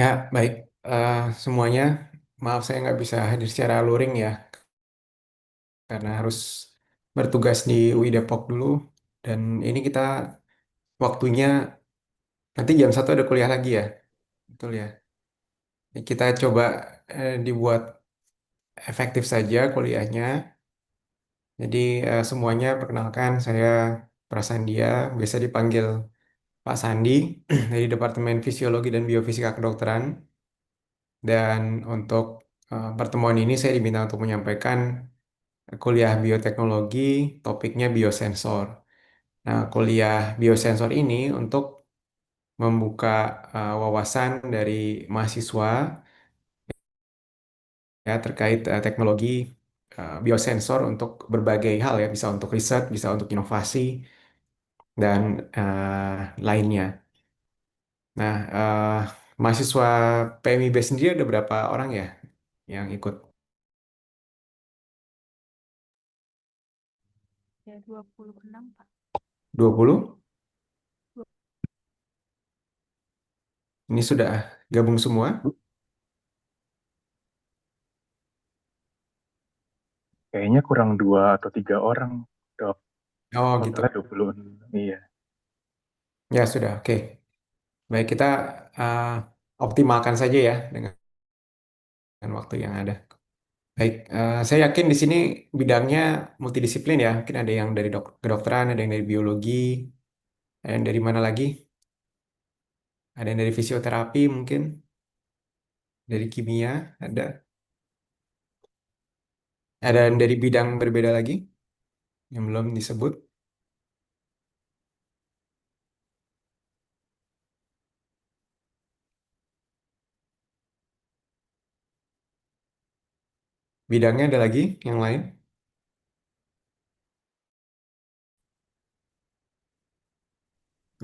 Ya, baik. Semuanya, maaf saya nggak bisa hadir secara luring ya, karena harus bertugas di UI Depok dulu. Dan ini kita waktunya nanti jam 1 ada kuliah lagi ya, betul ya. Kita coba dibuat efektif saja kuliahnya. Jadi semuanya perkenalkan, saya Prasandia, biasa dipanggil Pak Sandi dari Departemen Fisiologi dan Biofisika Kedokteran. Dan untuk pertemuan ini saya diminta untuk menyampaikan kuliah bioteknologi, topiknya biosensor. Nah, kuliah biosensor ini untuk membuka wawasan dari mahasiswa ya terkait teknologi biosensor untuk berbagai hal ya, bisa untuk riset, bisa untuk inovasi dan lainnya. Nah, mahasiswa PMIB sendiri ada berapa orang ya yang ikut? Ya, 26, Pak. 20? Ini sudah gabung semua? Kayaknya kurang 2 atau 3 orang, dok. Oh gitu. Totalnya 20. Iya. Ya sudah, oke. Baik, kita uh, optimalkan saja ya dengan waktu yang ada. Baik, saya yakin di sini bidangnya multidisiplin ya. Mungkin ada yang dari kedokteran, ada yang dari biologi, ada yang dari mana lagi? Ada yang dari fisioterapi mungkin, dari kimia, ada. Ada yang dari bidang berbeda lagi yang belum disebut. Bidangnya ada lagi yang lain?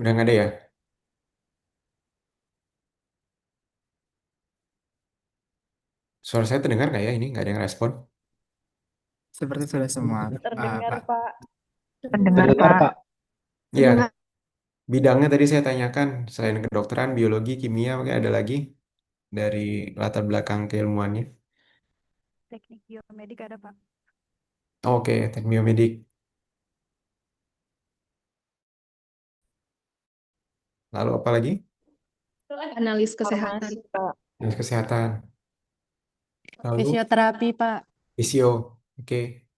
Udah nggak ada ya? Suara saya terdengar nggak ya? Ini nggak ada yang respon. Seperti sudah semua, Terdengar, Pak. Pak. Pendengar, Terdengar, Pak. Pak. Ya, bidangnya tadi saya tanyakan, selain kedokteran, biologi, kimia, mungkin ada lagi dari latar belakang keilmuannya. Teknik biomedik ada, Pak. Oke, teknik biomedik. Lalu apa lagi? Analis kesehatan. Farmasi, Pak. Dinas kesehatan. Lalu Fisioterapi, Pak. fisio. Oke,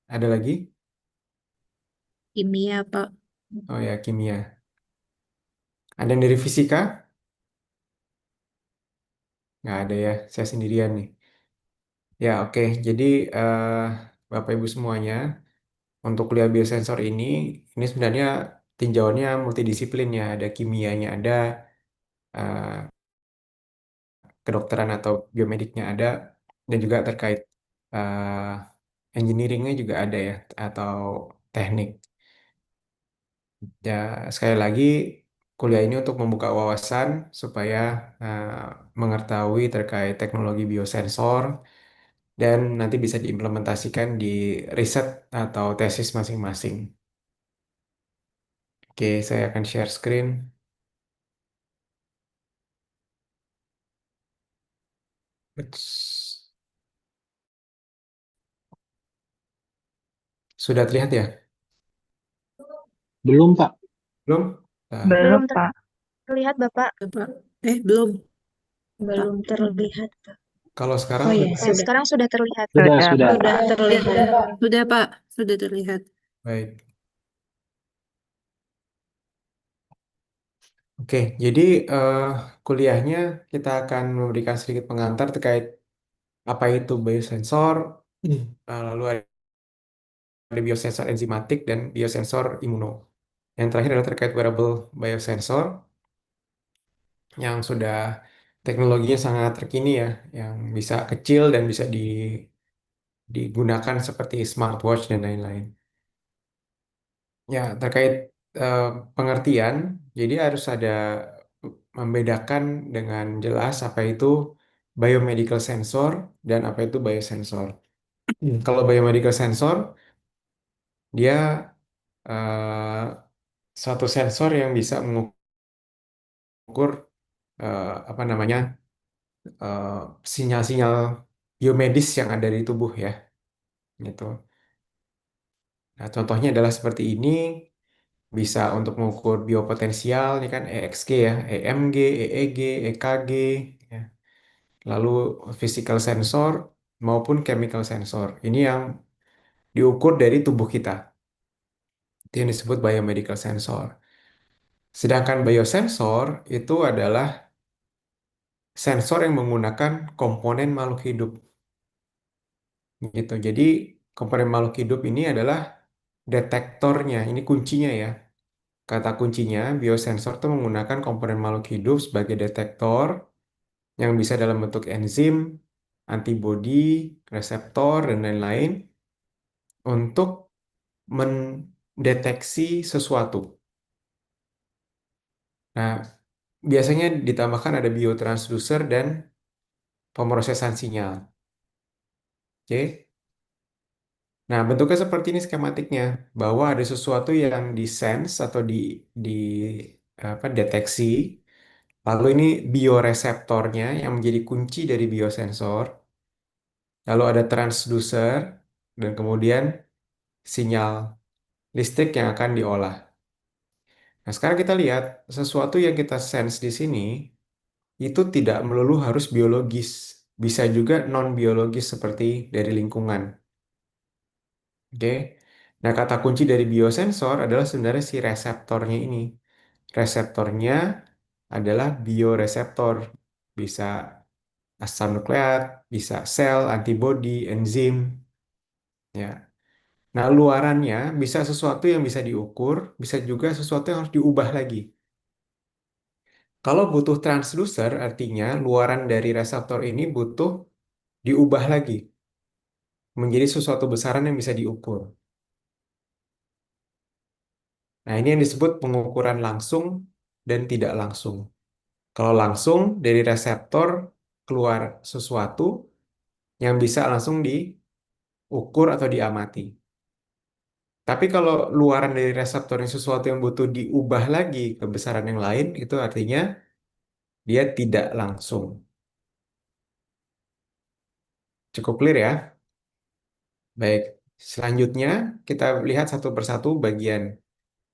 ada lagi? Kimia, Pak. Oh ya, kimia. Ada yang dari fisika? Nggak ada ya, saya sendirian nih. Ya, oke. Jadi, eh, Bapak Ibu semuanya, untuk kuliah biosensor ini sebenarnya tinjauannya multidisiplin ya. Ada kimianya, ada eh, kedokteran atau biomediknya ada, dan juga terkait eh, engineeringnya juga ada ya, atau teknik. Ya, sekali lagi, kuliah ini untuk membuka wawasan supaya eh, mengetahui terkait teknologi biosensor dan nanti bisa diimplementasikan di riset atau tesis masing-masing. Oke, saya akan share screen. Sudah terlihat ya? Belum, Pak. Belum? Nah, Belum Pak. terlihat, Bapak. Pak. Belum. Belum terlihat, Pak. kalau sekarang Oh iya, sudah. sudah. Sekarang sudah terlihat. Sudah. Sudah terlihat. Sudah, Pak. Sudah terlihat. Baik. Oke, jadi eh, kuliahnya kita akan memberikan sedikit pengantar terkait apa itu biosensor, lalu ada biosensor enzimatik dan biosensor imuno. Yang terakhir adalah terkait wearable biosensor yang sudah teknologinya sangat terkini ya, yang bisa kecil dan bisa digunakan seperti smartwatch dan lain-lain. Ya, terkait eh, pengertian, jadi harus ada membedakan dengan jelas apa itu biomedical sensor dan apa itu biosensor. Kalau biomedical sensor, dia suatu sensor yang bisa mengukur apa namanya eh, sinyal-sinyal biomedis yang ada di tubuh ya, gitu. Nah, contohnya adalah seperti ini, bisa untuk mengukur biopotensial, ini kan EXG ya, EMG, EEG, EKG, ya. Lalu physical sensor maupun chemical sensor. Ini yang diukur dari tubuh kita. Itu yang disebut biomedical sensor. Sedangkan biosensor itu adalah sensor yang menggunakan komponen makhluk hidup. Gitu. Jadi komponen makhluk hidup ini adalah detektornya. Ini kuncinya ya. Kata kuncinya, biosensor itu menggunakan komponen makhluk hidup sebagai detektor yang bisa dalam bentuk enzim, antibodi, reseptor, dan lain-lain untuk mendeteksi sesuatu. Nah, biasanya ditambahkan ada biotransducer dan pemrosesan sinyal. Oke. Nah, bentuknya seperti ini skematiknya, bahwa ada sesuatu yang di-sense atau di apa, deteksi, lalu ini bioreseptornya yang menjadi kunci dari biosensor, lalu ada transducer, dan kemudian sinyal listrik yang akan diolah. Nah, sekarang kita lihat sesuatu yang kita sense di sini itu tidak melulu harus biologis, bisa juga non-biologis seperti dari lingkungan. Oke. Nah, kata kunci dari biosensor adalah sebenarnya si reseptornya ini. Reseptornya adalah bioreseptor. Bisa asam nukleat, bisa sel, antibodi, enzim, ya. Nah, luarannya bisa sesuatu yang bisa diukur, bisa juga sesuatu yang harus diubah lagi. Kalau butuh transducer, artinya luaran dari reseptor ini butuh diubah lagi menjadi sesuatu besaran yang bisa diukur. Nah, ini yang disebut pengukuran langsung dan tidak langsung. Kalau langsung dari reseptor keluar sesuatu yang bisa langsung diukur atau diamati. Tapi kalau luaran dari reseptornya sesuatu yang butuh diubah lagi ke besaran yang lain, itu artinya dia tidak langsung. Cukup clear ya? Baik, selanjutnya kita lihat satu persatu bagian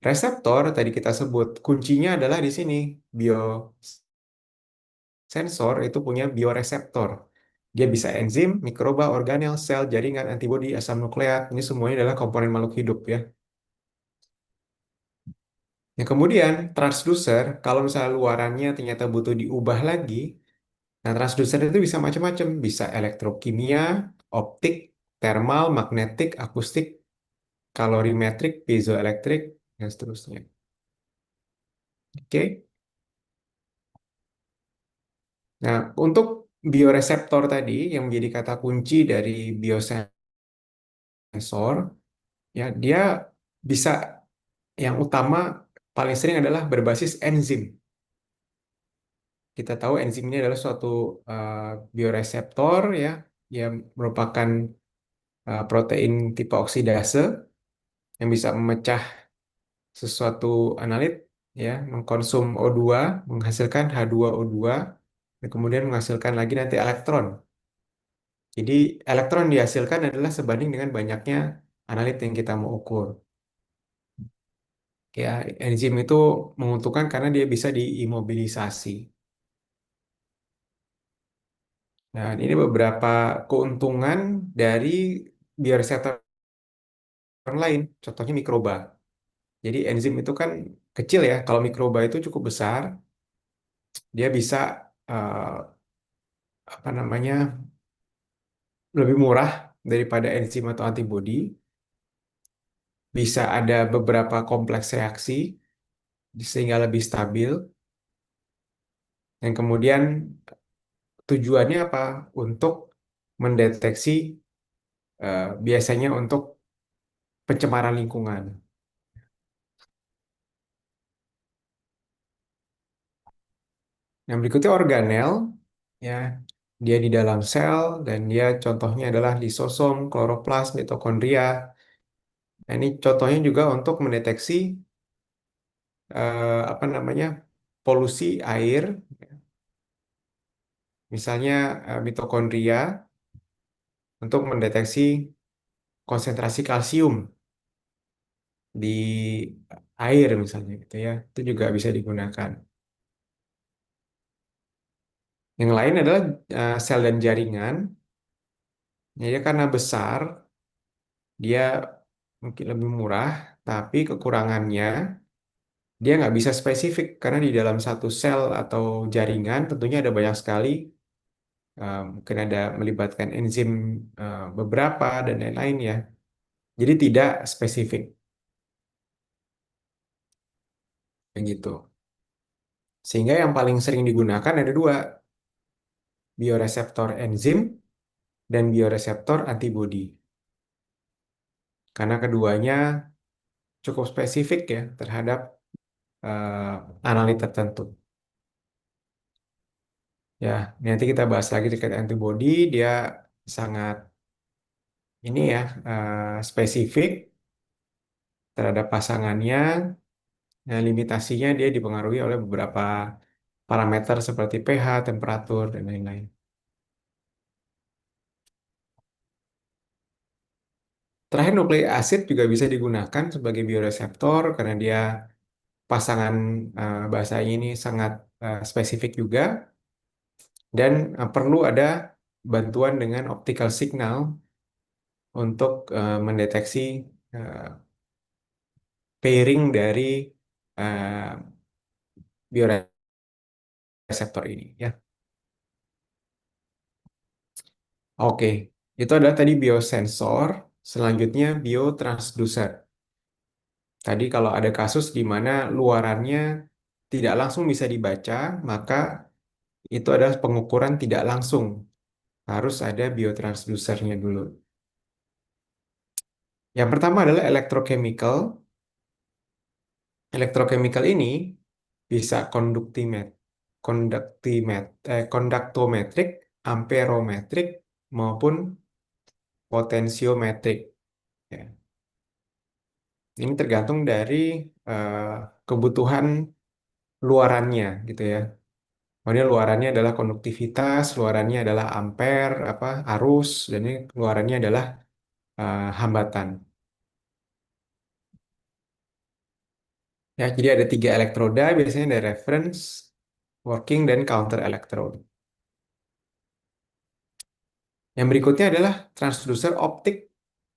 reseptor tadi kita sebut. Kuncinya adalah di sini. Biosensor itu punya bioreseptor. Dia bisa enzim, mikroba, organel, sel, jaringan, antibodi, asam nukleat. Ini semuanya adalah komponen makhluk hidup ya. Yang kemudian transducer, kalau misalnya luarannya ternyata butuh diubah lagi, nah transducer itu bisa macam-macam, bisa elektrokimia, optik, thermal, magnetik, akustik, kalorimetrik, piezoelektrik, dan seterusnya. Oke. Nah, untuk bioreseptor tadi yang menjadi kata kunci dari biosensor, ya dia bisa yang utama paling sering adalah berbasis enzim. Kita tahu enzim ini adalah suatu uh, bioreseptor ya yang merupakan protein tipe oksidase yang bisa memecah sesuatu analit ya, mengkonsum O2, menghasilkan H2O2 dan kemudian menghasilkan lagi nanti elektron. Jadi elektron yang dihasilkan adalah sebanding dengan banyaknya analit yang kita mau ukur. Ya, enzim itu menguntungkan karena dia bisa diimobilisasi. Nah, ini beberapa keuntungan dari bioreseptor lain, contohnya mikroba. Jadi enzim itu kan kecil ya, kalau mikroba itu cukup besar, dia bisa eh, apa namanya lebih murah daripada enzim atau antibodi, bisa ada beberapa kompleks reaksi sehingga lebih stabil, dan kemudian tujuannya apa? Untuk mendeteksi biasanya untuk pencemaran lingkungan. Yang berikutnya organel, ya, dia di dalam sel dan dia contohnya adalah lisosom, kloroplas, mitokondria. Nah, ini contohnya juga untuk mendeteksi apa namanya polusi air misalnya mitokondria untuk mendeteksi konsentrasi kalsium di air misalnya gitu ya. Itu juga bisa digunakan. Yang lain adalah sel dan jaringan. Jadi karena besar, dia mungkin lebih murah, tapi kekurangannya dia nggak bisa spesifik karena di dalam satu sel atau jaringan tentunya ada banyak sekali, mungkin ada melibatkan enzim beberapa dan lain-lain ya. Jadi tidak spesifik begitu. Sehingga yang paling sering digunakan ada dua, bioreseptor enzim dan bioreseptor antibodi. Karena keduanya cukup spesifik ya terhadap analit tertentu. Ya, nanti kita bahas lagi terkait antibody, dia sangat ini ya spesifik terhadap pasangannya. Nah, limitasinya dia dipengaruhi oleh beberapa parameter seperti pH, temperatur, dan lain-lain. Terakhir, nukleik asid juga bisa digunakan sebagai bioreseptor karena dia pasangan bahasanya ini sangat spesifik juga dan perlu ada bantuan dengan optical signal untuk mendeteksi eh, pairing dari eh, bioreseptor ini ya. Oke, itu adalah tadi biosensor, selanjutnya biotransducer. Tadi kalau ada kasus di mana luarannya tidak langsung bisa dibaca, maka itu adalah pengukuran tidak langsung. Harus ada biotransducernya dulu. Yang pertama adalah electrochemical. Electrochemical ini bisa konduktometrik, amperometrik, maupun potensiometrik. Ya. Ini tergantung dari eh, kebutuhan luarannya, gitu ya. Kemudian luarannya adalah konduktivitas, luarannya adalah ampere, arus, dan ini luarannya adalah hambatan. Ya, jadi ada tiga elektroda, biasanya ada reference, working, dan counter electrode. Yang berikutnya adalah transducer optik.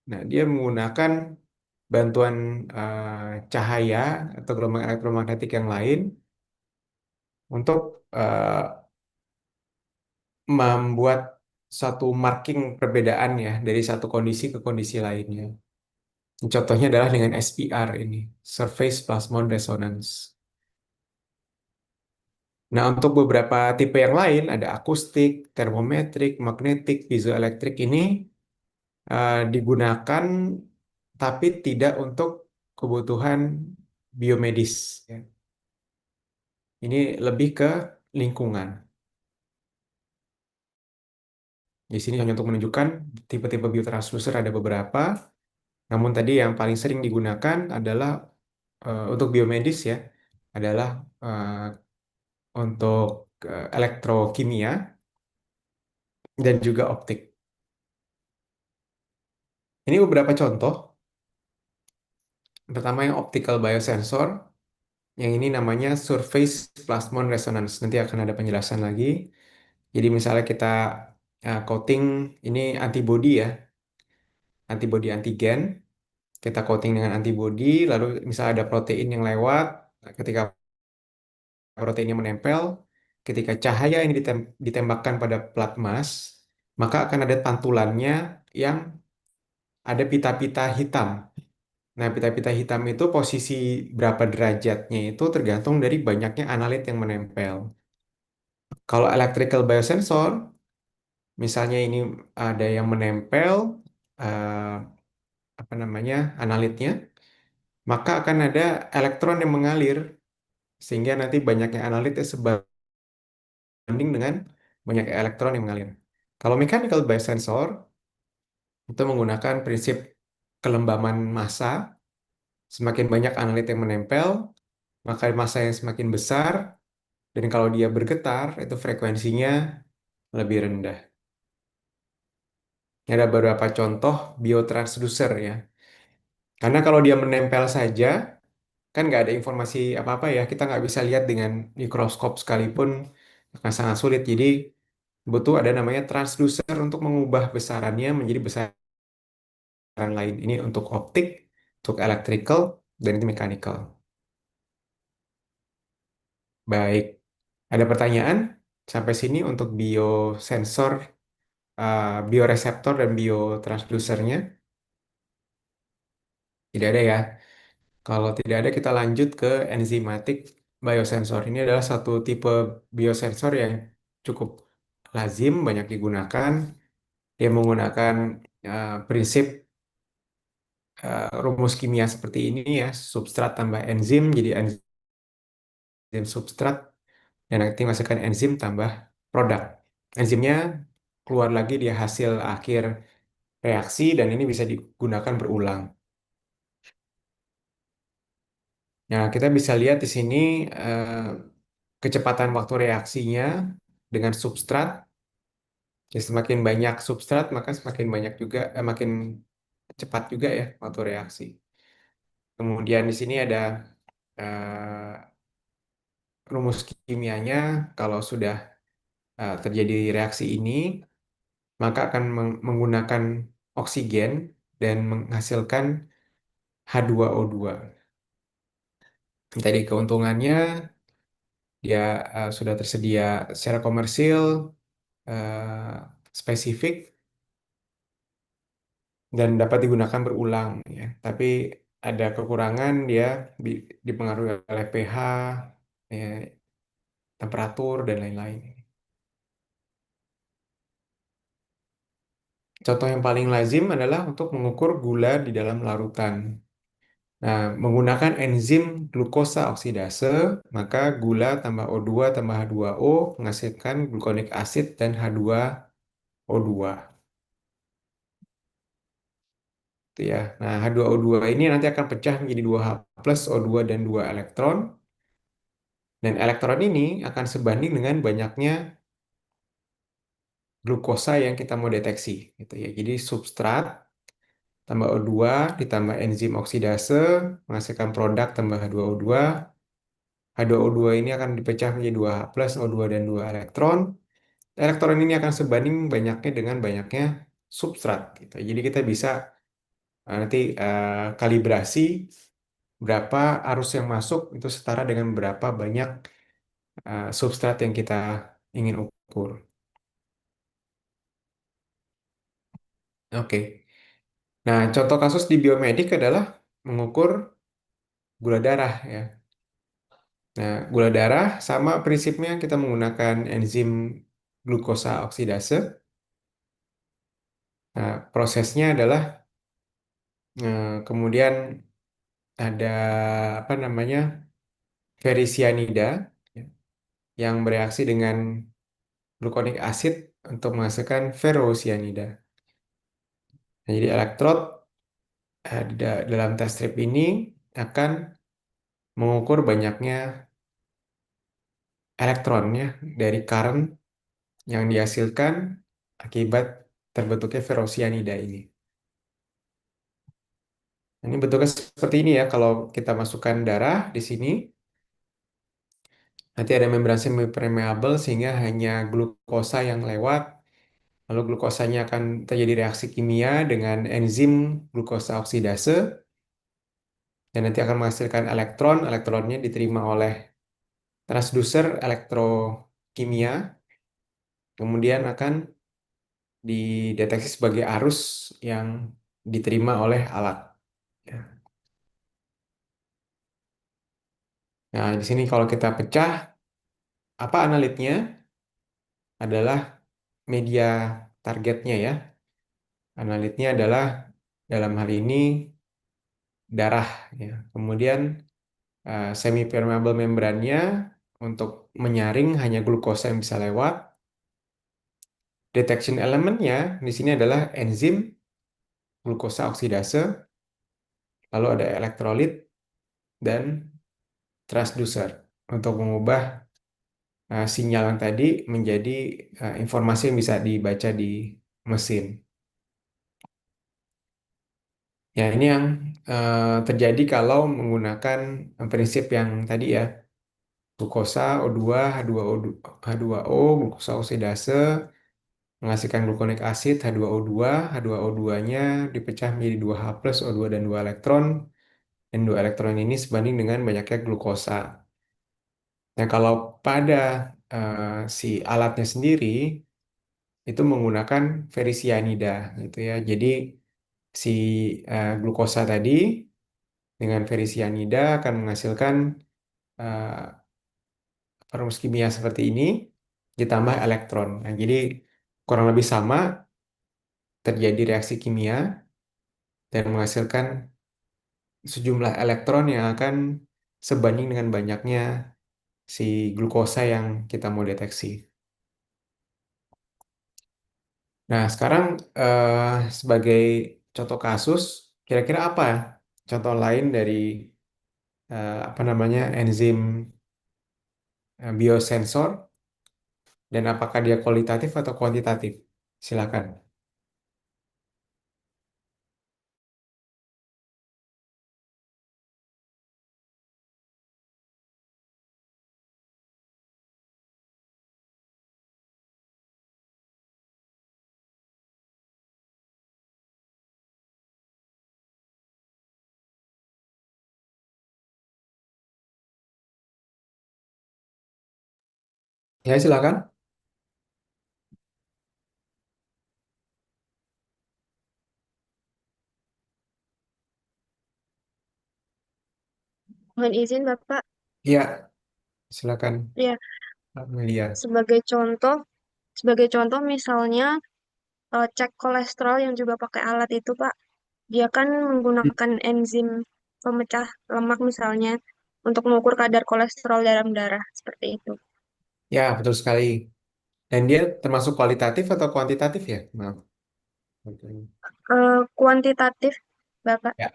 Nah, dia menggunakan bantuan cahaya atau gelombang elektromagnetik yang lain untuk membuat satu marking perbedaan ya dari satu kondisi ke kondisi lainnya. Contohnya adalah dengan SPR ini, Surface Plasmon Resonance. Nah, untuk beberapa tipe yang lain, ada akustik, termometrik, magnetik, piezoelektrik ini digunakan tapi tidak untuk kebutuhan biomedis. Ya. Ini lebih ke lingkungan. Di sini hanya untuk menunjukkan tipe-tipe biotransducer ada beberapa. Namun tadi yang paling sering digunakan adalah untuk biomedis ya, adalah untuk elektrokimia dan juga optik. Ini beberapa contoh. Pertama yang optical biosensor, yang ini namanya surface plasmon resonance. Nanti akan ada penjelasan lagi. Jadi misalnya kita coating ini antibody ya, antibody antigen. Kita coating dengan antibody, lalu misalnya ada protein yang lewat, ketika proteinnya menempel, ketika cahaya ini ditembakkan pada platmas, maka akan ada pantulannya yang ada pita-pita hitam. Nah, pita-pita hitam itu posisi berapa derajatnya itu tergantung dari banyaknya analit yang menempel. Kalau electrical biosensor, misalnya ini ada yang menempel, eh, analitnya, maka akan ada elektron yang mengalir sehingga nanti banyaknya analitnya sebanding dengan banyak elektron yang mengalir. Kalau mechanical biosensor itu menggunakan prinsip kelembaman massa, semakin banyak analit yang menempel, maka massa yang semakin besar, dan kalau dia bergetar itu frekuensinya lebih rendah. Ini ada beberapa contoh biotransducer ya. Karena kalau dia menempel saja, kan nggak ada informasi apa-apa ya. Kita nggak bisa lihat dengan mikroskop sekalipun akan sangat sulit. Jadi butuh ada namanya transducer untuk mengubah besarannya menjadi besaran lain. Ini untuk optik, untuk electrical, dan itu mechanical. Baik, ada pertanyaan sampai sini untuk biosensor, bioreseptor, dan biotransducernya? Tidak ada ya. Kalau tidak ada, kita lanjut ke enzimatik biosensor. Ini adalah satu tipe biosensor yang cukup lazim, banyak digunakan. Dia menggunakan prinsip rumus kimia seperti ini ya, substrat tambah enzim, jadi enzim substrat, dan nanti masukkan enzim tambah produk. Enzimnya keluar lagi dia hasil akhir reaksi, dan ini bisa digunakan berulang. Nah, kita bisa lihat di sini eh, kecepatan waktu reaksinya dengan substrat. Ya, semakin banyak substrat, maka semakin banyak juga, makin cepat juga ya waktu reaksi. Kemudian di sini ada rumus kimianya. Kalau sudah terjadi reaksi ini, maka akan menggunakan oksigen dan menghasilkan H2O2. Tadi keuntungannya, dia sudah tersedia secara komersil, spesifik, dan dapat digunakan berulang ya. Tapi ada kekurangan, dia dipengaruhi oleh pH, ya, temperatur, dan lain-lain. Contoh yang paling lazim adalah untuk mengukur gula di dalam larutan. Nah, menggunakan enzim glukosa oksidase, maka gula tambah O2 tambah H2O menghasilkan glukonik asid dan H2O2. Itu ya. Nah, H2O2 ini nanti akan pecah menjadi 2H plus O2 dan 2 elektron. Dan elektron ini akan sebanding dengan banyaknya glukosa yang kita mau deteksi. Gitu ya. Jadi substrat tambah O2 ditambah enzim oksidase menghasilkan produk tambah H2O2. H2O2 ini akan dipecah menjadi 2H plus O2 dan 2 elektron. Elektron ini akan sebanding banyaknya dengan banyaknya substrat. Gitu. Jadi kita bisa nanti kalibrasi berapa arus yang masuk itu setara dengan berapa banyak substrat yang kita ingin ukur. Oke. Nah, contoh kasus di biomedik adalah mengukur gula darah ya. Nah, gula darah sama prinsipnya, kita menggunakan enzim glukosa oksidase. Nah, prosesnya adalah kemudian ada apa namanya ferrisianida ya, yang bereaksi dengan glukonik asid untuk menghasilkan ferrosianida. Nah, jadi elektrod dalam test strip ini akan mengukur banyaknya elektronnya dari current yang dihasilkan akibat terbentuknya ferrosianida ini. Ini bentuknya seperti ini ya. Kalau kita masukkan darah di sini, nanti ada membran semipermeable sehingga hanya glukosa yang lewat. Lalu glukosanya akan terjadi reaksi kimia dengan enzim glukosa oksidase dan nanti akan menghasilkan elektron. Elektronnya diterima oleh transducer elektrokimia, kemudian akan dideteksi sebagai arus yang diterima oleh alat. Ya. Nah, di sini kalau kita pecah, apa analitnya adalah media targetnya ya. Analitnya adalah dalam hal ini darah ya. Kemudian semi permeable membrannya untuk menyaring hanya glukosa yang bisa lewat. Detection elemennya di sini adalah enzim glukosa oksidase, lalu ada elektrolit dan transducer untuk mengubah sinyal yang tadi menjadi informasi yang bisa dibaca di mesin. Ya, ini yang terjadi kalau menggunakan prinsip yang tadi ya, glukosa O2, H2O, glukosa oksidase, menghasilkan glukonik asid H2O2, H2O2-nya dipecah menjadi 2H plus O2 dan 2 elektron, dan 2 elektron ini sebanding dengan banyaknya glukosa. Nah, kalau pada si alatnya sendiri, itu menggunakan ferrisianida gitu ya. Jadi si glukosa tadi dengan ferrisianida akan menghasilkan eh, perumus kimia seperti ini ditambah elektron. Nah, jadi kurang lebih sama terjadi reaksi kimia dan menghasilkan sejumlah elektron yang akan sebanding dengan banyaknya si glukosa yang kita mau deteksi. Nah, sekarang sebagai contoh kasus, kira-kira apa contoh lain dari apa namanya enzim biosensor dan apakah dia kualitatif atau kuantitatif? Silakan. Ya, silakan. Mohon izin Bapak. Ya, silakan. Ya, Amelia. sebagai contoh misalnya cek kolesterol yang juga pakai alat itu, Pak. Dia kan menggunakan enzim pemecah lemak misalnya untuk mengukur kadar kolesterol dalam darah seperti itu. Ya, betul sekali. Dan dia termasuk kualitatif atau kuantitatif ya? Maaf. Kuantitatif, Bapak. Ya,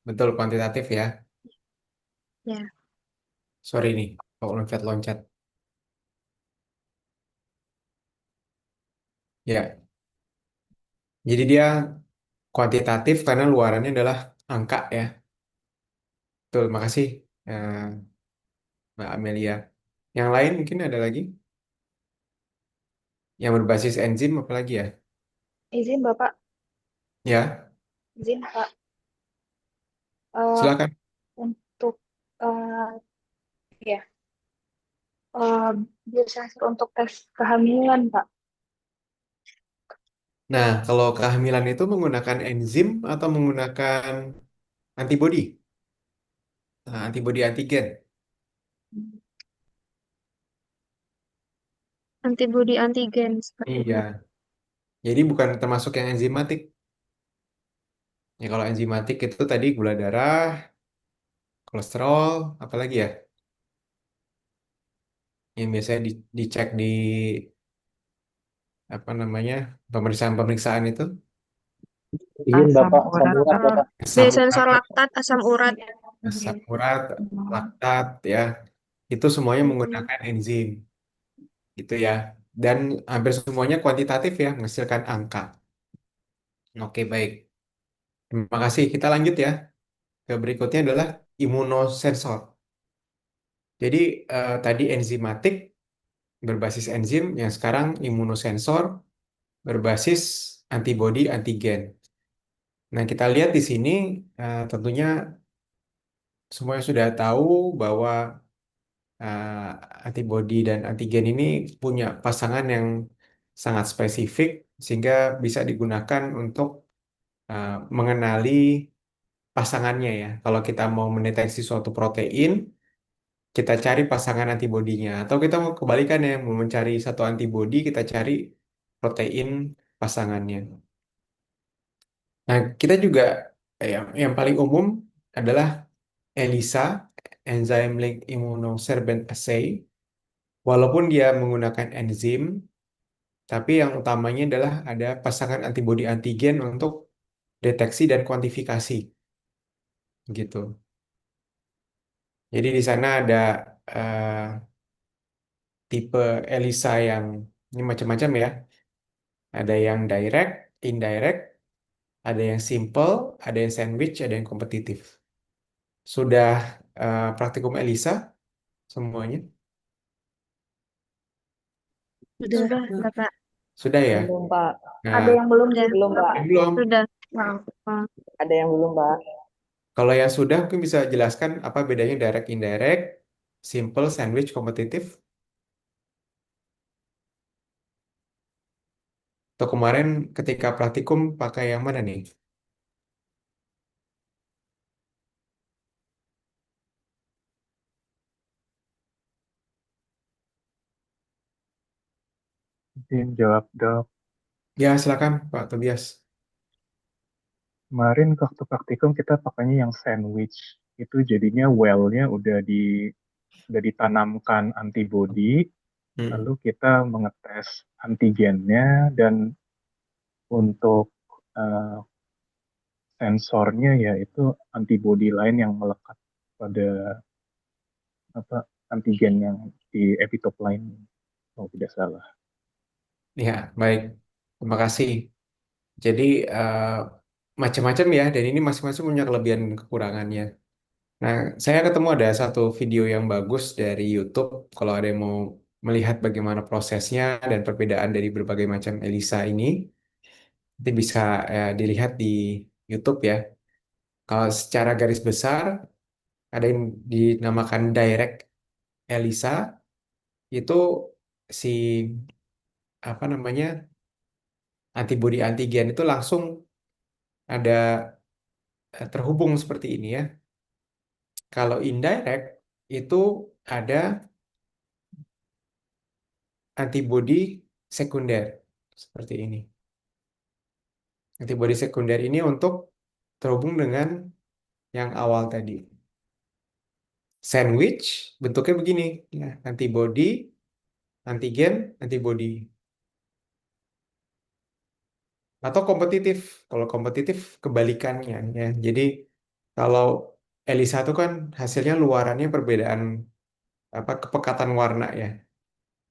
betul kuantitatif ya. Ya, Sorry nih, kok loncat-loncat. Ya, jadi dia kuantitatif karena luarannya adalah angka ya. Betul, makasih Mbak Amelia. Yang lain mungkin ada lagi yang berbasis enzim apalagi ya? izin Bapak, Ya, izin Pak. Eh, silakan. untuk eh, ya, eh, biosensor untuk tes kehamilan, Pak. Nah, kalau kehamilan itu menggunakan enzim atau menggunakan antibodi? Nah, antibodi antigen. Antibodi antigen seperti itu. Iya. Jadi bukan termasuk yang enzimatik. Ya, kalau enzimatik itu tadi gula darah, kolesterol, apalagi ya? Yang biasanya dicek di apa namanya pemeriksaan-pemeriksaan itu. Izin Asam Bapak, asam urat, urat Pak. Bapak. Asam Biosensor urat, laktat, asam urat. asam urat, laktat ya. Itu semuanya Mm-mm. menggunakan enzim gitu ya. Dan hampir semuanya kuantitatif ya, menghasilkan angka. Oke, baik. Terima kasih. Kita lanjut ya. Ke berikutnya adalah imunosensor. Jadi tadi enzimatik berbasis enzim, yang sekarang imunosensor berbasis antibodi antigen. Nah, kita lihat di sini tentunya semuanya sudah tahu bahwa antibodi dan antigen ini punya pasangan yang sangat spesifik sehingga bisa digunakan untuk mengenali pasangannya ya. Kalau kita mau mendeteksi suatu protein, kita cari pasangan antibodinya. Atau kita mau kebalikan ya, mau mencari satu antibodi, kita cari protein pasangannya. Nah, kita juga yang paling umum adalah ELISA, Enzyme Linked Immunosorbent Assay. Walaupun dia menggunakan enzim, tapi yang utamanya adalah ada pasangan antibodi antigen untuk deteksi dan kuantifikasi gitu. Jadi di sana ada eh, tipe ELISA yang ini macam-macam ya. Ada yang direct, indirect, ada yang simple, ada yang sandwich, ada yang kompetitif. Sudah praktikum ELISA semuanya? Sudah, Sudah, Pak. Bapak. Sudah ya? Belum, Pak. Nah, Ada yang belum sih, Sudah, belum, Pak. belum. sudah. Wow. Wow. Ada yang belum, Pak. Kalau yang sudah mungkin bisa jelaskan apa bedanya direct, indirect, simple, sandwich, kompetitif? Atau kemarin ketika praktikum pakai yang mana nih? Izin jawab, Dok. Ya, silakan Pak Tobias. Kemarin waktu praktikum kita pakainya yang sandwich. Itu jadinya well-nya udah ditanamkan antibody, Hmm. lalu kita mengetes antigennya dan untuk eh, sensornya yaitu antibody lain yang melekat pada apa antigen yang di epitope lain, kalau tidak salah. Ya, baik. Terima kasih. Jadi macam-macam ya, dan ini masing-masing punya kelebihan dan kekurangannya. Nah, saya ketemu ada satu video yang bagus dari YouTube. Kalau ada yang mau melihat bagaimana prosesnya dan perbedaan dari berbagai macam ELISA ini, nanti bisa dilihat di YouTube ya. Kalau secara garis besar, ada yang dinamakan direct ELISA, itu si apa namanya antibodi antigen itu langsung ada terhubung seperti ini ya. Kalau indirect itu ada antibodi sekunder seperti ini. Antibodi sekunder ini untuk terhubung dengan yang awal tadi. Sandwich bentuknya begini, ya, antibodi, antigen, antibodi. Atau kompetitif. Kalau kompetitif kebalikannya ya. Jadi kalau ELISA itu kan hasilnya luarannya perbedaan apa kepekatan warna ya.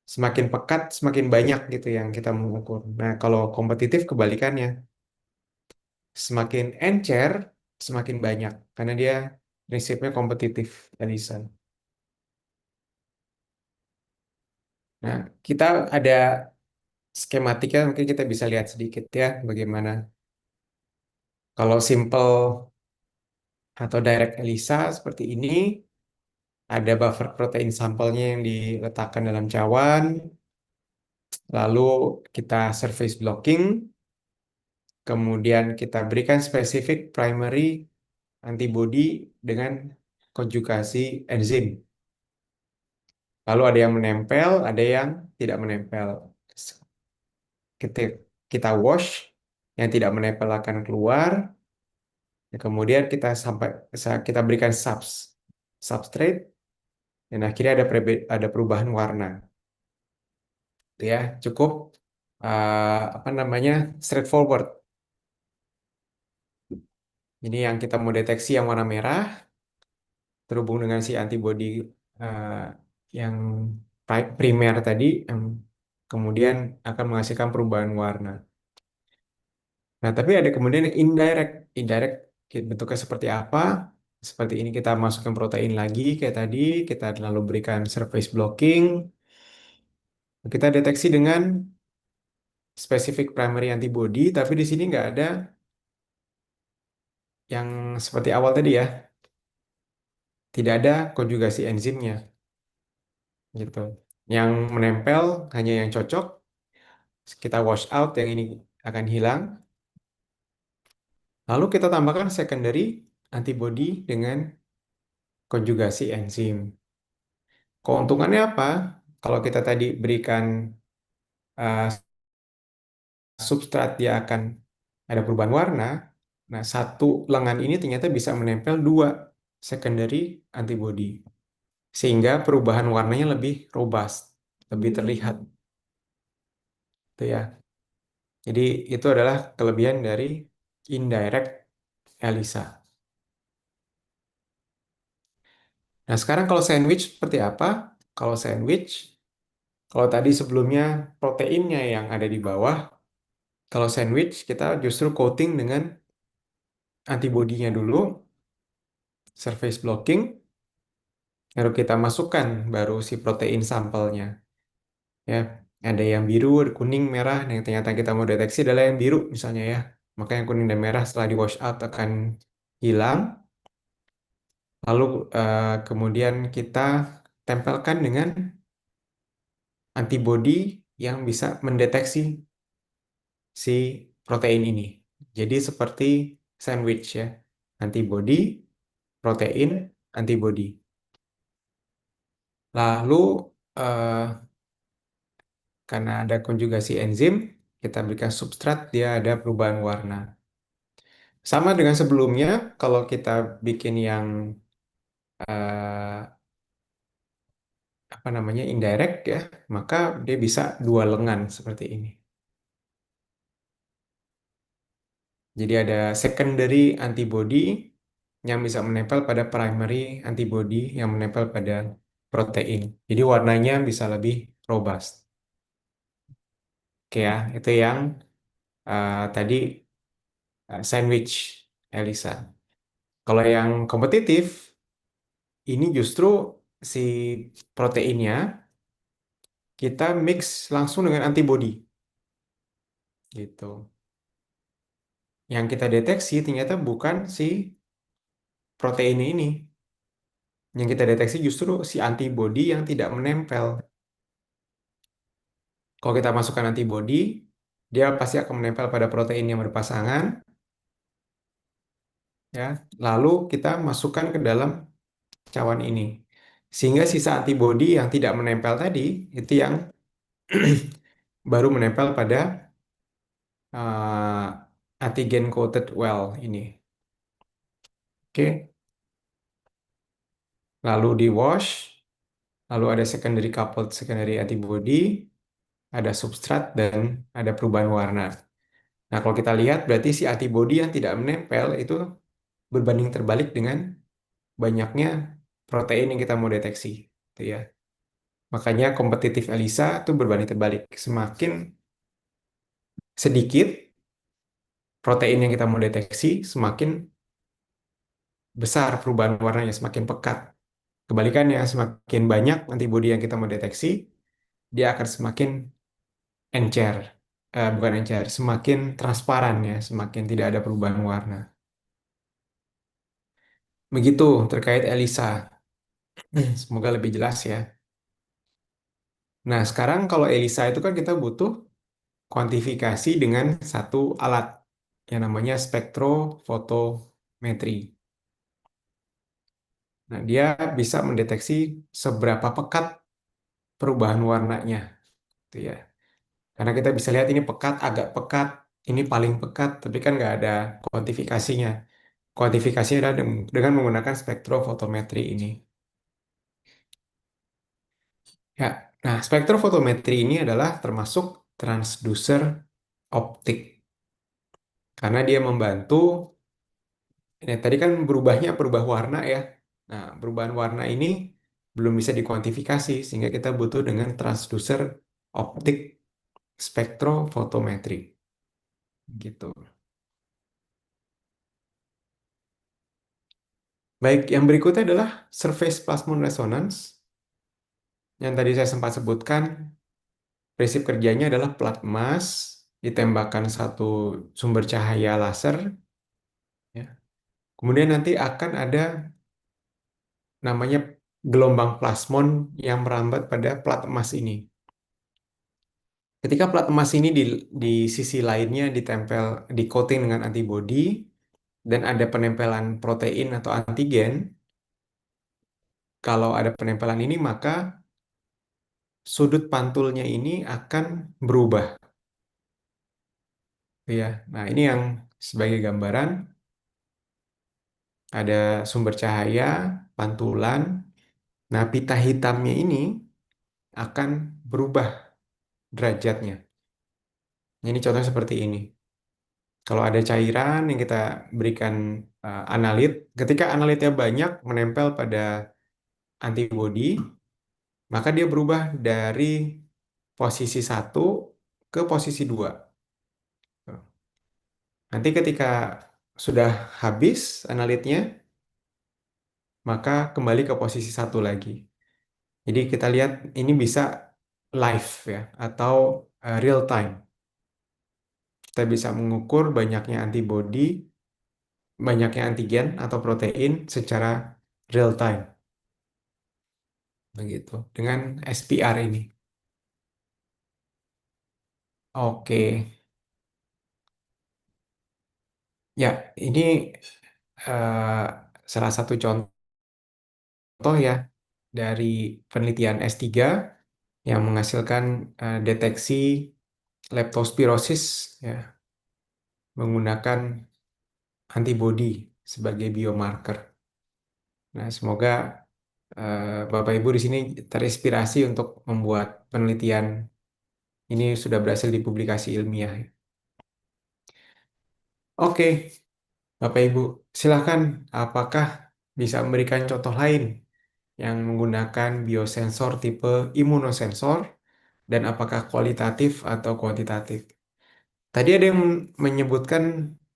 Semakin pekat, semakin banyak gitu yang kita mengukur. Nah, kalau kompetitif kebalikannya. Semakin encer, semakin banyak. Karena dia prinsipnya kompetitif, Elisa. Nah, kita ada skematiknya, mungkin kita bisa lihat sedikit ya, bagaimana. Kalau simple atau direct ELISA seperti ini, ada buffer protein sampelnya yang diletakkan dalam cawan, lalu kita surface blocking, kemudian kita berikan spesifik primary antibody dengan konjugasi enzim. Lalu ada yang menempel, ada yang tidak menempel. Kita, kita wash, yang tidak menempel akan keluar. Kemudian kita berikan substrate, dan akhirnya ada perubahan warna. Itu ya, cukup apa namanya straightforward. Ini yang kita mau deteksi yang warna merah terhubung dengan si antibody eh, yang primer tadi, yang kemudian akan menghasilkan perubahan warna. Nah, tapi ada kemudian yang indirect. Indirect bentuknya seperti apa? Seperti ini kita masukkan protein lagi kayak tadi, kita lalu berikan surface blocking. Kita deteksi dengan specific primary antibody, tapi di sini nggak ada yang seperti awal tadi ya. Tidak ada konjugasi enzimnya gitu. Yang menempel hanya yang cocok, kita wash out, yang ini akan hilang. Lalu kita tambahkan secondary antibody dengan konjugasi enzim. Keuntungannya apa? Kalau kita tadi berikan uh, substrat, dia akan ada perubahan warna. Nah, satu lengan ini ternyata bisa menempel dua secondary antibody. Sehingga perubahan warnanya lebih robust, lebih terlihat. Itu ya. Jadi itu adalah kelebihan dari indirect ELISA. Nah, sekarang kalau sandwich seperti apa? Kalau sandwich, Kalau tadi sebelumnya proteinnya yang ada di bawah, kalau sandwich kita justru coating dengan antibodinya dulu, surface blocking, baru kita masukkan baru si protein sampelnya. Ya, ada yang biru, ada kuning, merah. Nah, yang ternyata kita mau deteksi adalah yang biru misalnya ya. Maka yang kuning dan merah setelah di wash out akan hilang. Lalu kemudian kita tempelkan dengan antibodi yang bisa mendeteksi si protein ini. Jadi seperti sandwich ya. Antibodi, protein, antibodi. Lalu eh, karena ada konjugasi enzim, kita berikan substrat, dia ada perubahan warna. Sama dengan sebelumnya, kalau kita bikin yang eh, apa namanya indirect ya, maka dia bisa dua lengan seperti ini. Jadi ada secondary antibody yang bisa menempel pada primary antibody yang menempel pada protein. Jadi warnanya bisa lebih robust. Oke ya, itu yang tadi sandwich Elisa. Kalau yang kompetitif, ini justru si proteinnya kita mix langsung dengan antibody gitu. Yang kita deteksi ternyata bukan si protein ini. Yang kita deteksi justru si antibody yang tidak menempel. Kalau kita masukkan antibody, dia pasti akan menempel pada protein yang berpasangan, ya. Lalu kita masukkan ke dalam cawan ini. Sehingga sisa antibody yang tidak menempel tadi itu yang baru menempel pada antigen coated well ini. Oke. Lalu di wash, lalu ada secondary coupled secondary antibody, ada substrat dan ada perubahan warna. Nah, kalau kita lihat berarti si antibody yang tidak menempel itu berbanding terbalik dengan banyaknya protein yang kita mau deteksi, gitu ya. Makanya kompetitif ELISA itu berbanding terbalik. Semakin sedikit protein yang kita mau deteksi, semakin besar perubahan warnanya, semakin pekat. Kebalikannya, semakin banyak antibody yang kita mau deteksi, dia akan semakin encer. Bukan encer, semakin transparan ya, semakin tidak ada perubahan warna. Begitu terkait ELISA. Semoga lebih jelas ya. Nah, sekarang kalau ELISA itu kan kita butuh kuantifikasi dengan satu alat yang namanya spektrofotometri. Nah, dia bisa mendeteksi seberapa pekat perubahan warnanya, gitu ya. Karena kita bisa lihat ini pekat, agak pekat, ini paling pekat, tapi kan nggak ada kuantifikasinya. Kuantifikasinya adalah dengan menggunakan spektrofotometri ini. Ya, nah spektrofotometri ini adalah termasuk transducer optik karena dia membantu. Ini tadi kan berubah warna ya. Nah, perubahan warna ini belum bisa dikuantifikasi sehingga kita butuh dengan transducer optik spektrofotometri. Gitu. Baik, yang berikutnya adalah surface plasmon resonance. Yang tadi saya sempat sebutkan, prinsip kerjanya adalah plat emas ditembakkan satu sumber cahaya laser. Ya. Kemudian nanti akan ada namanya gelombang plasmon yang merambat pada plat emas ini. Ketika plat emas ini di sisi lainnya ditempel, di coating dengan antibodi, dan ada penempelan protein atau antigen, kalau ada penempelan ini maka sudut pantulnya ini akan berubah. Ya, nah ini yang sebagai gambaran ada sumber cahaya, pantulan. Nah, pita hitamnya ini akan berubah derajatnya. Ini contoh seperti ini. Kalau ada cairan yang kita berikan analit, ketika analitnya banyak menempel pada antibodi, maka dia berubah dari posisi 1 ke posisi 2. Nanti ketika sudah habis analitnya, maka kembali ke posisi 1 lagi. Jadi kita lihat ini bisa live ya, atau real time. Kita bisa mengukur banyaknya antigen atau protein secara real time. Begitu, dengan SPR ini. Oke, ya ini eh, salah satu contoh ya dari penelitian S3 yang menghasilkan deteksi leptospirosis ya, menggunakan antibodi sebagai biomarker. Nah, semoga Bapak Ibu di sini terinspirasi untuk membuat penelitian ini sudah berhasil dipublikasi ilmiah. Oke, Bapak Ibu, silakan. Apakah bisa memberikan contoh lain yang menggunakan biosensor tipe imunosensor dan apakah kualitatif atau kuantitatif? Tadi ada yang menyebutkan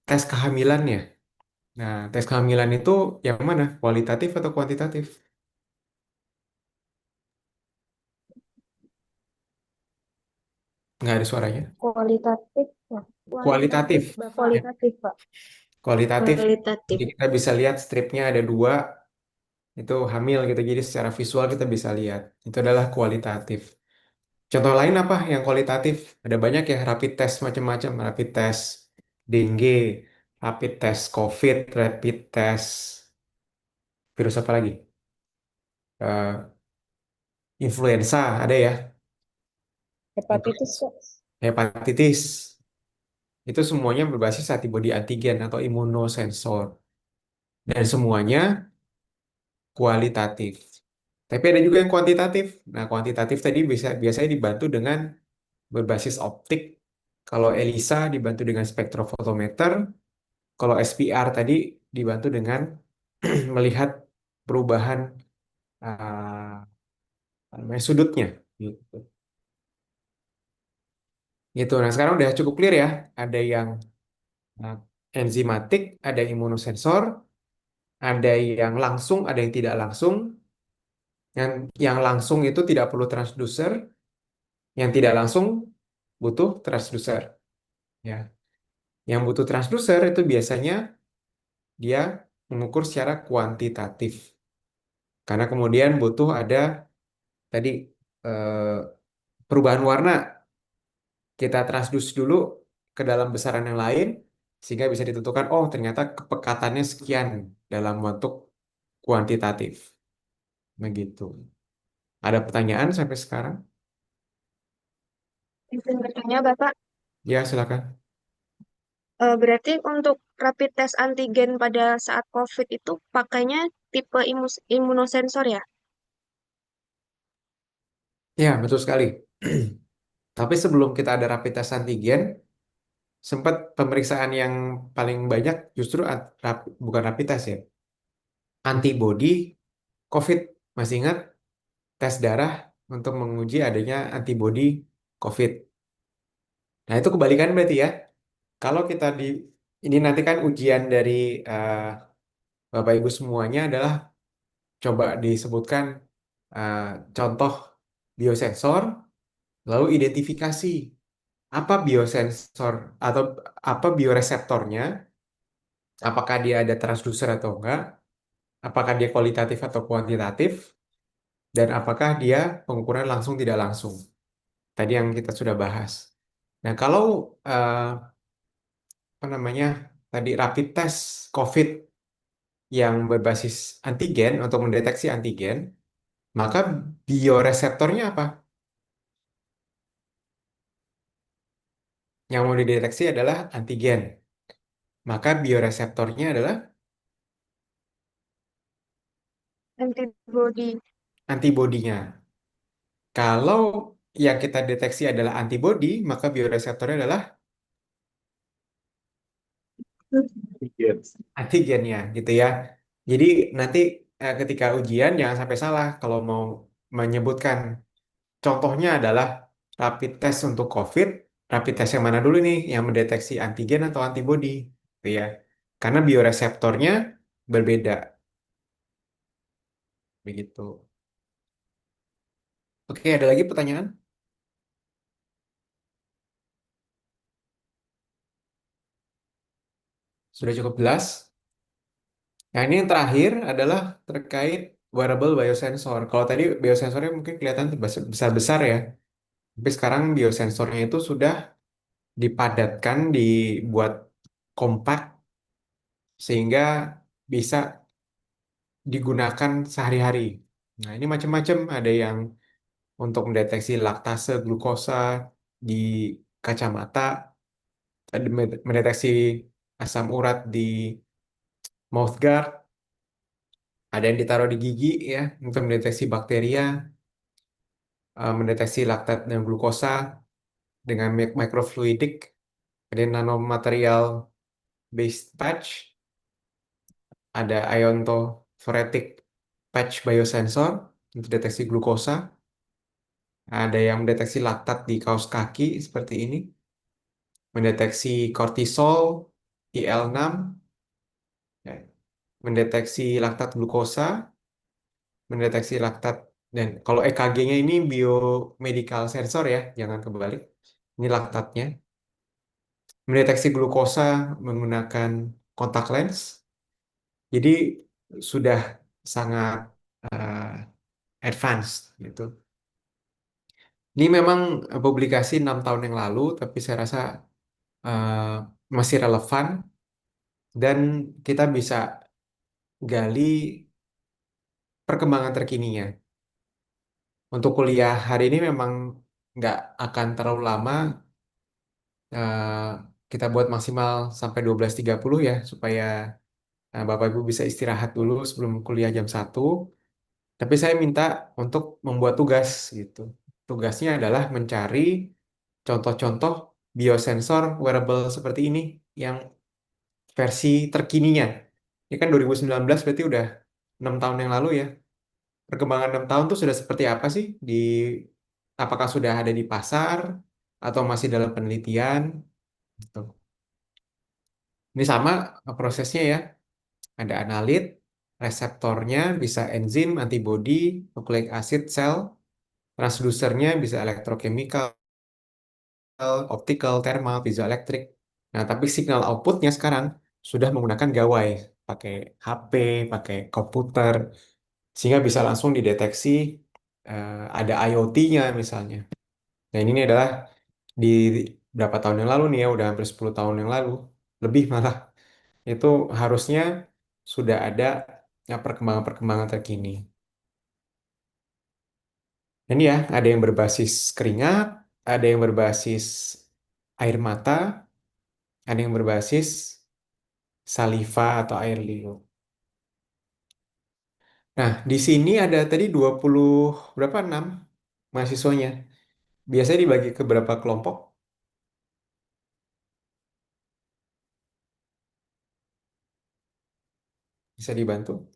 tes kehamilan ya. Nah, tes kehamilan itu yang mana? Kualitatif atau kuantitatif? Nggak ada suaranya. Kualitatif, ya. Kualitatif. Bapak. Ya, Kualitatif, Pak. kualitatif. Kualitatif. Jadi kita bisa lihat stripnya ada 2, itu hamil gitu. Jadi secara visual kita bisa lihat. Itu adalah kualitatif. Contoh lain apa yang kualitatif? Ada banyak ya, rapid test macam-macam. Rapid test dengue, rapid test COVID, rapid test virus apa lagi? Eh, influenza ada ya. Hepatitis, Pak. Hepatitis. Itu semuanya berbasis antibodi antigen atau imunosensor. Dan semuanya kualitatif. Tapi ada juga yang kuantitatif. Nah, kuantitatif tadi biasanya dibantu dengan berbasis optik. Kalau ELISA dibantu dengan spektrofotometer. Kalau SPR tadi dibantu dengan melihat perubahan apa namanya, sudutnya. Gitu. Gitu. Nah, sekarang udah cukup clear ya. Ada yang uh, enzimatik, ada yang imunosensor, ada yang langsung, ada yang tidak langsung. Yang langsung itu tidak perlu transducer, yang tidak langsung butuh transducer. Ya, yang butuh transducer itu biasanya dia mengukur secara kuantitatif. Karena kemudian butuh ada tadi eh, perubahan warna. Kita transdus dulu ke dalam besaran yang lain sehingga bisa ditentukan oh ternyata kepekatannya sekian dalam bentuk kuantitatif. Begitu. Ada pertanyaan sampai sekarang? Izin bertanya, Bapak. Ya, silakan. Berarti untuk rapid test antigen pada saat COVID itu pakainya tipe imunosensor ya? Ya, betul sekali. Tapi sebelum kita ada rapid test antigen, sempat pemeriksaan yang paling banyak justru bukan rapid test ya, antibody COVID. Masih ingat tes darah untuk menguji adanya antibody COVID. Nah, itu kebalikan berarti ya. Kalau kita ini nanti kan ujian dari eh, Bapak Ibu semuanya adalah coba disebutkan eh, contoh biosensor, lalu identifikasi apa biosensor atau apa bioreseptornya, apakah dia ada transducer atau enggak, apakah dia kualitatif atau kuantitatif, dan apakah dia pengukuran langsung tidak langsung. Tadi yang kita sudah bahas. Nah, kalau apa namanya tadi rapid test COVID yang berbasis antigen untuk mendeteksi antigen, maka bioreseptornya apa? Yang mau dideteksi adalah antigen. Maka bioreseptornya adalah Antibody. antibodinya. Kalau yang kita deteksi adalah antibodi, maka bioreseptornya adalah Yes. antigennya, gitu ya. Jadi nanti ketika ujian jangan sampai salah kalau mau menyebutkan contohnya adalah rapid test untuk COVID, rapid test yang mana dulu nih? Yang mendeteksi antigen atau antibodi, gitu ya. Karena bioreseptornya berbeda, begitu. Oke, ada lagi pertanyaan? Sudah cukup jelas? Nah, ini yang terakhir adalah terkait wearable biosensor. Kalau tadi biosensornya mungkin kelihatan besar-besar ya. Tapi sekarang biosensornya itu sudah dipadatkan, dibuat kompak, sehingga bisa digunakan sehari-hari. Nah, ini macam-macam. Ada yang untuk mendeteksi laktase, glukosa di kacamata, ada mendeteksi asam urat di mouthguard, ada yang ditaruh di gigi ya untuk mendeteksi bakteria, mendeteksi laktat dan glukosa dengan microfluidic, ada nanomaterial based patch, ada iontophoretic patch biosensor untuk deteksi glukosa, ada yang mendeteksi laktat di kaus kaki seperti ini, mendeteksi kortisol, IL-6, ya, mendeteksi laktat glukosa, mendeteksi laktat, dan kalau EKG-nya ini biomedical sensor ya, jangan kebalik. Ini laktatnya. Mendeteksi glukosa menggunakan kontak lens. Jadi sudah sangat advanced gitu. Ini memang publikasi 6 tahun yang lalu, tapi saya rasa eh, masih relevan dan kita bisa gali perkembangan terkininya. Untuk kuliah hari ini memang nggak akan terlalu lama, eh, kita buat maksimal sampai 12.30 ya, supaya Bapak Ibu bisa istirahat dulu sebelum kuliah jam 1. Tapi saya minta untuk membuat tugas gitu. Tugasnya adalah mencari contoh-contoh biosensor wearable seperti ini yang versi terkininya. Ini kan 2019 berarti udah 6 tahun yang lalu ya. Perkembangan 6 tahun itu sudah seperti apa sih? Apakah sudah ada di pasar atau masih dalam penelitian? Gitu. Ini sama prosesnya ya. Ada analit, reseptornya bisa enzim, antibodi, nucleic acid, sel, transducernya bisa elektrochemical, optical, thermal, piezoelektrik. Nah, tapi signal outputnya sekarang sudah menggunakan gawai, pakai HP, pakai komputer, sehingga bisa langsung dideteksi, ada IoT-nya misalnya. Nah, ini adalah di berapa tahun yang lalu nih ya, udah hampir 10 tahun yang lalu, lebih malah, itu harusnya sudah ada ya, perkembangan-perkembangan terkini. Ini ya, ada yang berbasis keringat, ada yang berbasis air mata, ada yang berbasis saliva atau air liur. Nah, di sini ada tadi 20 berapa 6 mahasiswanya. Biasanya dibagi ke berapa kelompok? Bisa dibantu?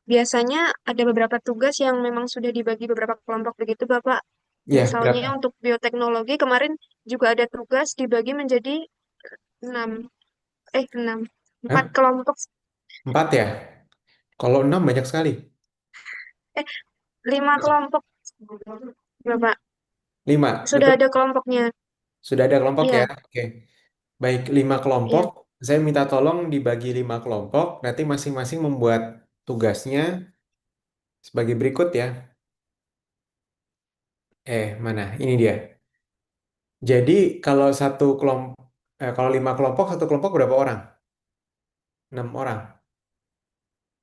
Biasanya ada beberapa tugas yang memang sudah dibagi beberapa kelompok begitu, Bapak. Ya, Misalnya berapa? untuk bioteknologi kemarin juga ada tugas dibagi menjadi 6, 6, 4 Hah? kelompok, 4 ya? Kalau 6 banyak sekali. eh 5 kelompok, Bapak. 5, Sudah betul. ada kelompoknya. Sudah ada kelompok ya? Iya, Oke. Baik, 5 kelompok. iya. Saya minta tolong dibagi 5 kelompok. Nanti masing-masing membuat tugasnya sebagai berikut ya. Mana? Ini dia. Jadi kalau kalau 5 kelompok, satu kelompok berapa orang? 6 orang.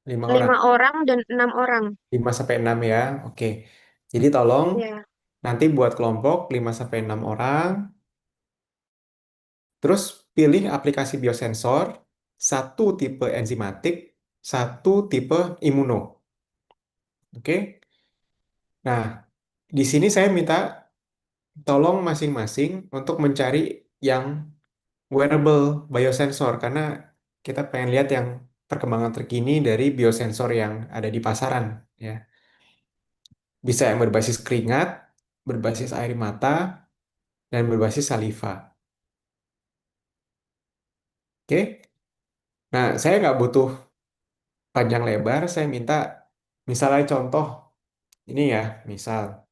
5 orang. 5 orang dan 6 orang. 5 sampai 6 ya. Oke. Jadi tolong Ya. nanti buat kelompok 5 sampai 6 orang. Terus pilih aplikasi biosensor, satu tipe enzimatik, satu tipe imuno. Oke. Nah, di sini saya minta tolong masing-masing untuk mencari yang wearable biosensor karena kita pengen lihat yang perkembangan terkini dari biosensor yang ada di pasaran ya. Bisa yang berbasis keringat, berbasis air mata, dan berbasis saliva. Oke? Nah, saya nggak butuh panjang lebar, saya minta misalnya contoh ini ya, misal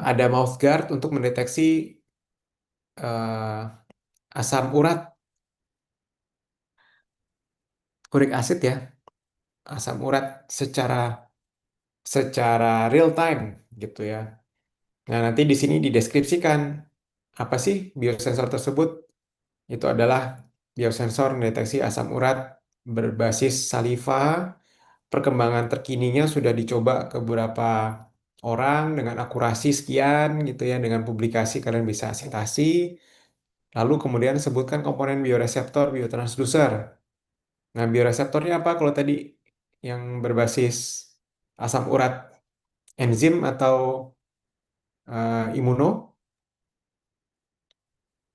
ada mouth guard untuk mendeteksi eh, asam urat, uric acid ya, asam urat secara secara real time gitu ya. Nah, nanti di sini dideskripsikan apa sih biosensor tersebut. Itu adalah biosensor mendeteksi asam urat berbasis saliva. Perkembangan terkininya sudah dicoba ke beberapa orang dengan akurasi sekian gitu ya, dengan publikasi kalian bisa sitasi. Lalu kemudian sebutkan komponen bioreseptor, biotransducer. Nah, bioreseptornya apa kalau tadi yang berbasis asam urat? Enzim atau imuno?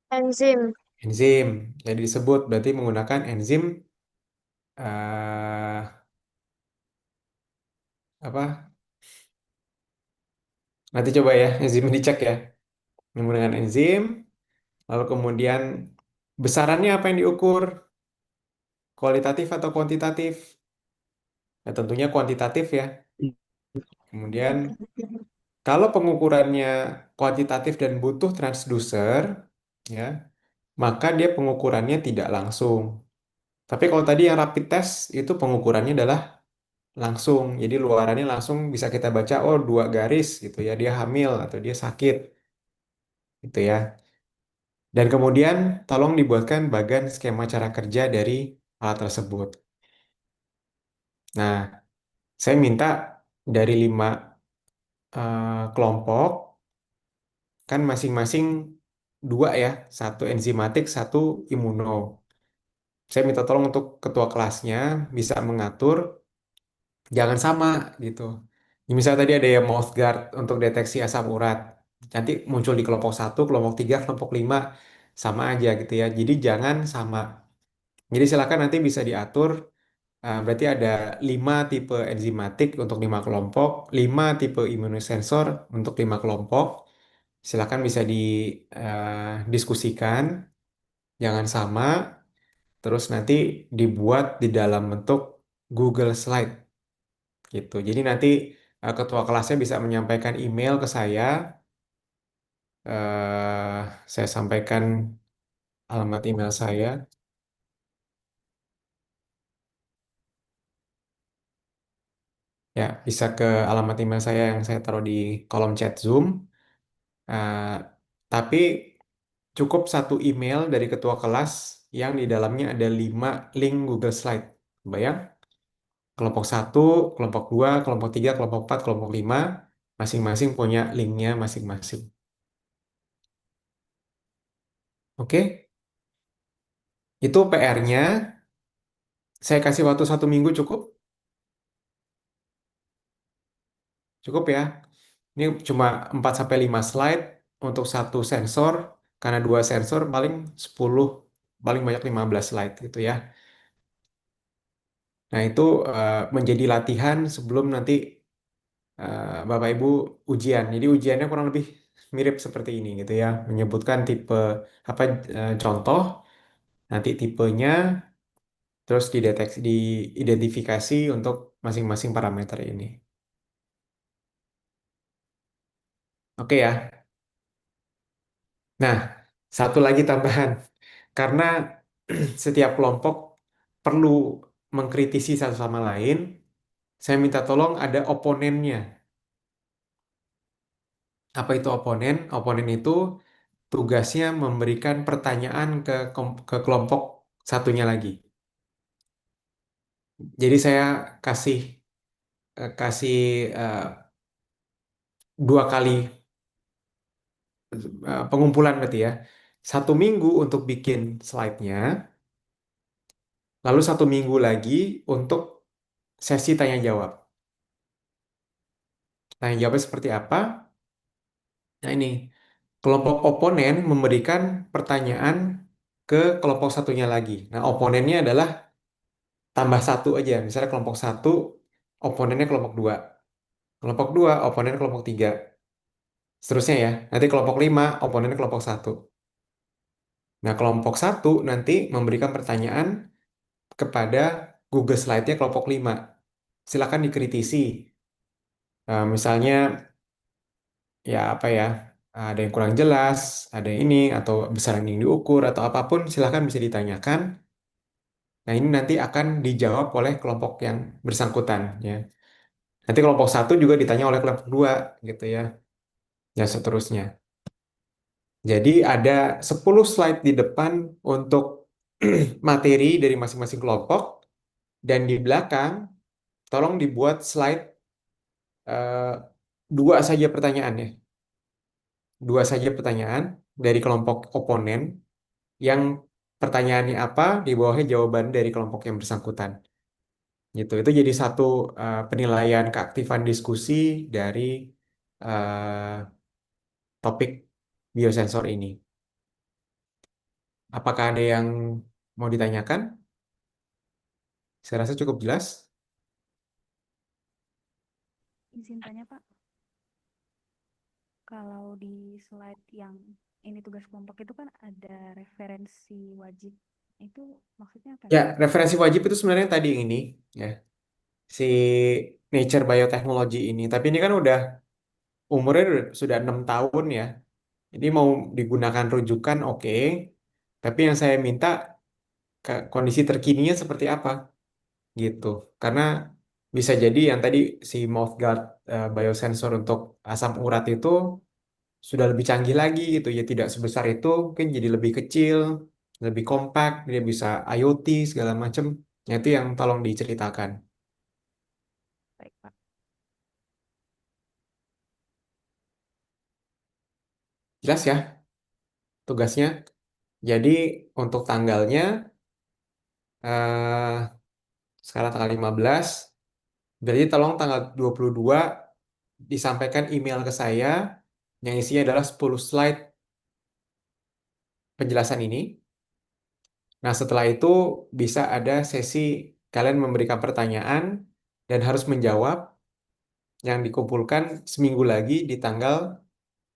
Enzim. Enzim. Jadi disebut berarti menggunakan enzim eh, apa? Nanti coba ya, enzim dicek ya. Menggunakan enzim, lalu kemudian besarannya apa yang diukur? Kualitatif atau kuantitatif? Nah, tentunya kuantitatif ya. Kemudian kalau pengukurannya kuantitatif dan butuh transducer, ya, maka dia pengukurannya tidak langsung. Tapi kalau tadi yang rapid test itu pengukurannya adalah langsung. Jadi luarannya langsung bisa kita baca, oh 2 garis gitu ya, dia hamil atau dia sakit gitu ya. Dan kemudian tolong dibuatkan bagan skema cara kerja dari alat tersebut. Nah, saya minta dari 5 kelompok, kan masing-masing 2 ya, satu enzimatik, satu imuno. Saya minta tolong untuk ketua kelasnya bisa mengatur, jangan sama gitu. Misalnya tadi ada yang mouth guard untuk deteksi asam urat. Nanti muncul di kelompok satu, kelompok 3, kelompok 5, sama aja gitu ya. Jadi jangan sama. Jadi silakan nanti bisa diatur. Berarti ada 5 tipe enzimatik untuk 5 kelompok, 5 tipe imunosensor untuk 5 kelompok. Silakan bisa didiskusikan, jangan sama. Terus nanti dibuat di dalam bentuk Google Slide gitu. Jadi nanti ketua kelasnya bisa menyampaikan email ke saya. Saya sampaikan alamat email saya. Ya, bisa ke alamat email saya yang saya taruh di kolom chat Zoom. Eh, tapi cukup satu email dari ketua kelas yang di dalamnya ada 5 link Google Slide. Bayang? Kelompok satu, kelompok 2, kelompok 3, kelompok 4, kelompok 5, masing-masing punya linknya masing-masing. Oke? Itu PR-nya. Saya kasih waktu 1 minggu cukup? Cukup ya. Ini cuma 4 sampai 5 slide untuk satu sensor. Karena 2 sensor paling 10, paling banyak 15 slide gitu ya. Nah, itu menjadi latihan sebelum nanti Bapak Ibu ujian. Jadi ujiannya kurang lebih mirip seperti ini gitu ya. Menyebutkan tipe apa contoh, nanti tipenya, terus dideteksi, diidentifikasi untuk masing-masing parameter ini. Oke ya. Nah, satu lagi tambahan. Karena setiap kelompok perlu mengkritisi satu sama lain, saya minta tolong ada oponennya. Apa itu oponen? Oponen itu tugasnya memberikan pertanyaan ke kelompok satunya lagi. Jadi saya kasih kasih eh, 2 kali pengumpulan berarti ya. 1 minggu untuk bikin slide-nya, lalu 1 minggu lagi untuk sesi tanya jawab. Tanya jawabnya seperti apa? Nah ini, kelompok oponen memberikan pertanyaan ke kelompok satunya lagi. Nah oponennya adalah tambah satu aja. Misalnya kelompok satu, oponennya kelompok 2. Kelompok 2, oponen kelompok 3. Seterusnya ya. Nanti kelompok 5, oponen kelompok 1. Nah, kelompok 1 nanti memberikan pertanyaan kepada Google Slide-nya kelompok 5. Silakan dikritisi. Misalnya, ya apa ya, ada yang kurang jelas, ada yang ini, atau besaran yang diukur, atau apapun, silakan bisa ditanyakan. Nah, ini nanti akan dijawab oleh kelompok yang bersangkutan, ya. Nanti kelompok 1 juga ditanya oleh kelompok 2, gitu ya. Ya, seterusnya. Jadi ada 10 slide di depan untuk materi dari masing-masing kelompok, dan di belakang tolong dibuat slide eh, 2 saja pertanyaannya. 2 saja pertanyaan dari kelompok oponen yang pertanyaannya apa, di bawahnya jawaban dari kelompok yang bersangkutan. Gitu. Itu jadi satu penilaian keaktifan diskusi dari eh, topik biosensor ini. Apakah ada yang mau ditanyakan? Saya rasa cukup jelas. Izin tanya Pak, kalau di slide yang ini tugas kelompok itu kan ada referensi wajib, itu maksudnya apa Ya, ya? referensi wajib itu sebenarnya tadi yang ini, ya, si Nature Biotechnology ini. Tapi ini kan umurnya sudah 6 tahun ya. Ini mau digunakan rujukan, oke. Tapi yang saya minta kondisi terkininya seperti apa, gitu. Karena bisa jadi yang tadi si mouthguard biosensor untuk asam urat itu sudah lebih canggih lagi gitu ya, tidak sebesar itu, mungkin jadi lebih kecil, lebih kompak, dia bisa IoT segala macam. Nah, itu yang tolong diceritakan. Baik Pak. Jelas ya tugasnya. Jadi untuk tanggalnya eh, sekarang tanggal 15, berarti tolong tanggal 22 disampaikan email ke saya yang isinya adalah 10 slide penjelasan ini. Nah, setelah itu bisa ada sesi kalian memberikan pertanyaan dan harus menjawab yang dikumpulkan seminggu lagi di tanggal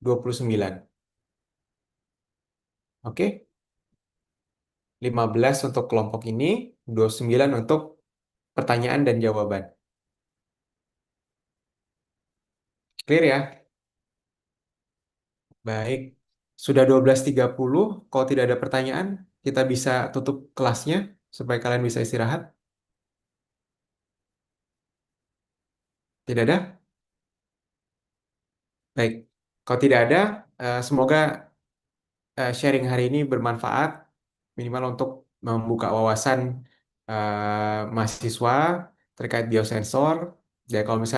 29. Oke? 15 untuk kelompok ini, 29 untuk pertanyaan dan jawaban. Clear ya? Baik. Sudah 12.30. Kalau tidak ada pertanyaan, kita bisa tutup kelasnya supaya kalian bisa istirahat. Tidak ada? Baik. Kalau tidak ada, semoga sharing hari ini bermanfaat, minimal untuk membuka wawasan mahasiswa terkait biosensor. Dan kalau misalnya